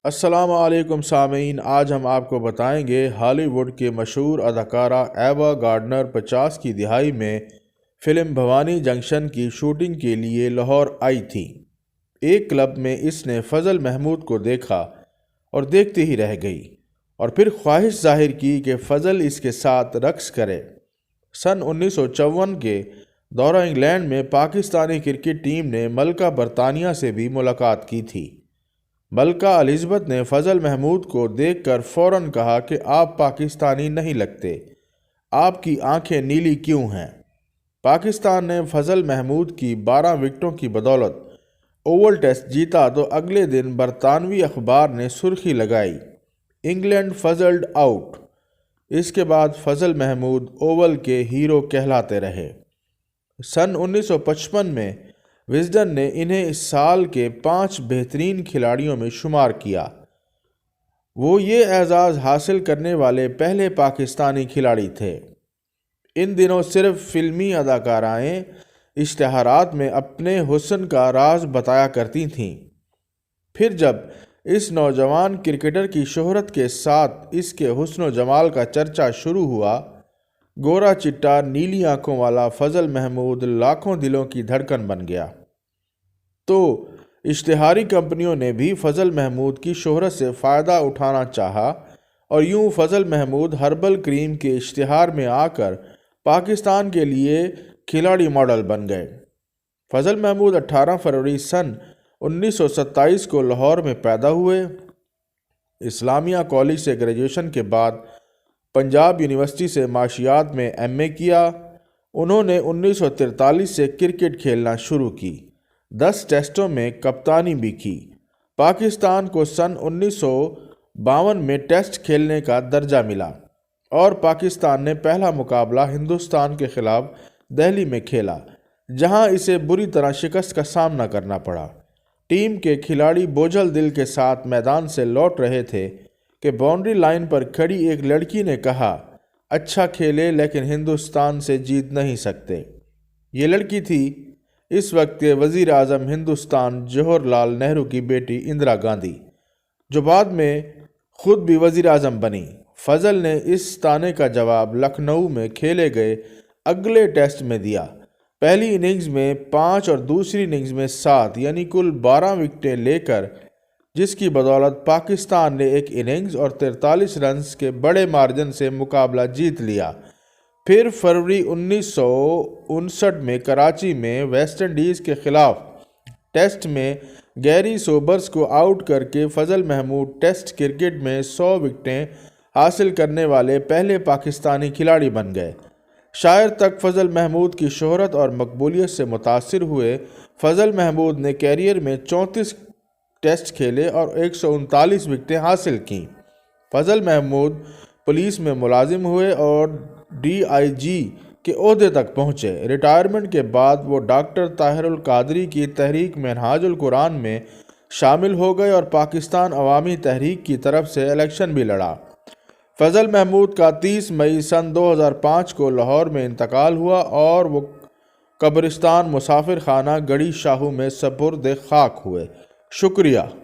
السلام علیکم سامعین، آج ہم آپ کو بتائیں گے ہالی ووڈ کے مشہور اداکارہ ایوا گارڈنر 50 کی دہائی میں فلم بھوانی جنکشن کی شوٹنگ کے لیے لاہور آئی تھی۔ ایک کلب میں اس نے فضل محمود کو دیکھا اور دیکھتے ہی رہ گئی اور پھر خواہش ظاہر کی کہ فضل اس کے ساتھ رقص کرے۔ سن 1954 کے دورہ انگلینڈ میں پاکستانی کرکٹ ٹیم نے ملکہ برطانیہ سے بھی ملاقات کی تھی۔ ملکہ الزبتھ نے فضل محمود کو دیکھ کر فوراً کہا کہ آپ پاکستانی نہیں لگتے، آپ کی آنکھیں نیلی کیوں ہیں؟ پاکستان نے فضل محمود کی 12 وکٹوں کی بدولت اوول ٹیسٹ جیتا تو اگلے دن برطانوی اخبار نے سرخی لگائی، انگلینڈ فضلڈ آؤٹ۔ اس کے بعد فضل محمود اوول کے ہیرو کہلاتے رہے۔ سن 1955 میں وزڈن نے انہیں اس سال کے 5 بہترین کھلاڑیوں میں شمار کیا۔ وہ یہ اعزاز حاصل کرنے والے پہلے پاکستانی کھلاڑی تھے۔ ان دنوں صرف فلمی اداکارائیں اشتہارات میں اپنے حسن کا راز بتایا کرتی تھیں۔ پھر جب اس نوجوان کرکٹر کی شہرت کے ساتھ اس کے حسن و جمال کا چرچا شروع ہوا، گورا چٹا نیلی آنکھوں والا فضل محمود لاکھوں دلوں کی دھڑکن بن گیا۔ تو اشتہاری کمپنیوں نے بھی فضل محمود کی شہرت سے فائدہ اٹھانا چاہا اور یوں فضل محمود ہربل کریم کے اشتہار میں آ کر پاکستان کے لیے کھلاڑی ماڈل بن گئے۔ فضل محمود 18 فروری سن 1927 کو لاہور میں پیدا ہوئے۔ اسلامیہ کالج سے گریجویشن کے بعد پنجاب یونیورسٹی سے معاشیات میں ایم اے کیا۔ انہوں نے 1943 سے کرکٹ کھیلنا شروع کی، 10 ٹیسٹوں میں کپتانی بھی کی۔ پاکستان کو سن 1952 میں ٹیسٹ کھیلنے کا درجہ ملا اور پاکستان نے پہلا مقابلہ ہندوستان کے خلاف دہلی میں کھیلا، جہاں اسے بری طرح شکست کا سامنا کرنا پڑا۔ ٹیم کے کھلاڑی بوجھل دل کے ساتھ میدان سے لوٹ رہے تھے کہ باؤنڈری لائن پر کھڑی ایک لڑکی نے کہا، اچھا کھیلے لیکن ہندوستان سے جیت نہیں سکتے۔ یہ لڑکی تھی اس وقت کے وزیر اعظم ہندوستان جواہر لال نہرو کی بیٹی اندرا گاندھی، جو بعد میں خود بھی وزیر اعظم بنی۔ فضل نے اس طعنے کا جواب لکھنؤ میں کھیلے گئے اگلے ٹیسٹ میں دیا۔ پہلی اننگز میں 5 اور دوسری اننگز میں 7 یعنی کل 12 وکٹیں لے کر، جس کی بدولت پاکستان نے ایک اننگز اور 43 رنز کے بڑے مارجن سے مقابلہ جیت لیا۔ پھر فروری 1959 میں کراچی میں ویسٹ انڈیز کے خلاف ٹیسٹ میں گیری سوبرس کو آؤٹ کر کے فضل محمود ٹیسٹ کرکٹ میں 100 وکٹیں حاصل کرنے والے پہلے پاکستانی کھلاڑی بن گئے۔ شاعر تک فضل محمود کی شہرت اور مقبولیت سے متاثر ہوئے۔ فضل محمود نے کیریئر میں 34 ٹیسٹ کھیلے اور 139 وکٹیں حاصل کیں۔ فضل محمود پولیس میں ملازم ہوئے اور ڈی آئی جی کے عہدے تک پہنچے۔ ریٹائرمنٹ کے بعد وہ ڈاکٹر طاہر القادری کی تحریک منہاج القرآن میں شامل ہو گئے اور پاکستان عوامی تحریک کی طرف سے الیکشن بھی لڑا۔ فضل محمود کا 30 مئی سن 2005 کو لاہور میں انتقال ہوا اور وہ قبرستان مسافر خانہ گڑھی شاہو میں سپرد خاک ہوئے۔ شکریہ۔